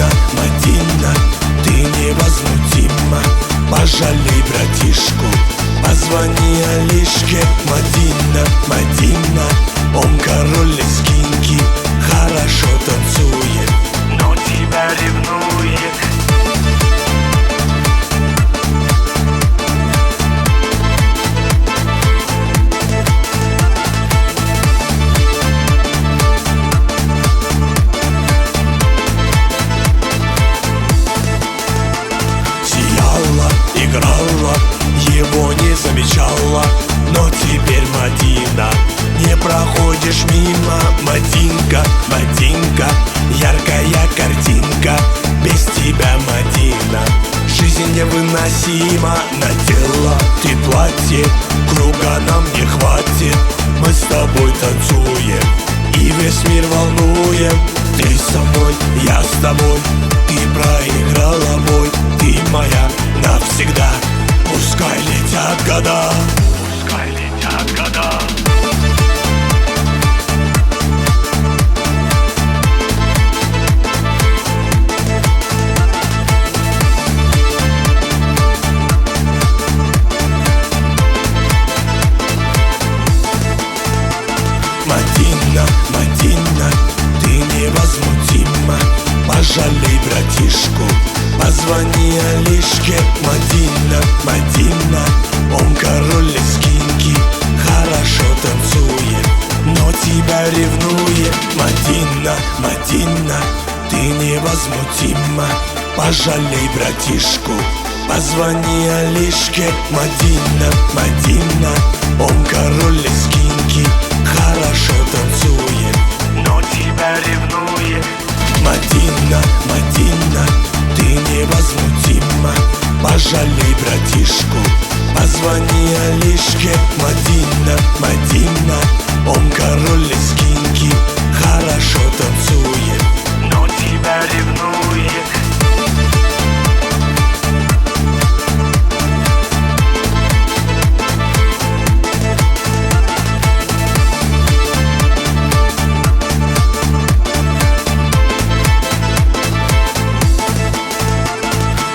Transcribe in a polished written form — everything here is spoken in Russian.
Мадина, Мадина, ты невозмутима. Пожалей братишку, позвони Алишке. Мадина, Мадина, он король лезгинки, хорошо танцует, но тебя ревнует. Играла, его не замечала, но теперь, Мадина, не проходишь мимо. Мадинка, Мадинка, яркая картинка, без тебя, Мадина, жизнь невыносима. Надела ты платье, круга нам не хватит, мы с тобой танцуем и весь мир волнуем. Ты со мной, я с тобой, ты проиграла бой, ты моя навсегда. Пускай летят года, пускай летят года. Мадина, Мадина, ты невозмутима. Пожалей братишку, позвони Алишке. Мадина, Мадина, он король лезгинки, хорошо танцует, но тебя ревнует. Мадина, Мадина, ты невозмутима. Пожалей братишку, позвони Алишке. Мадина, Мадина, он король лезгинки, хорошо танцует, но тебя ревнует. Мадина, Мадина, ты невозмутима. Пожалей братишку, позвони Алишке.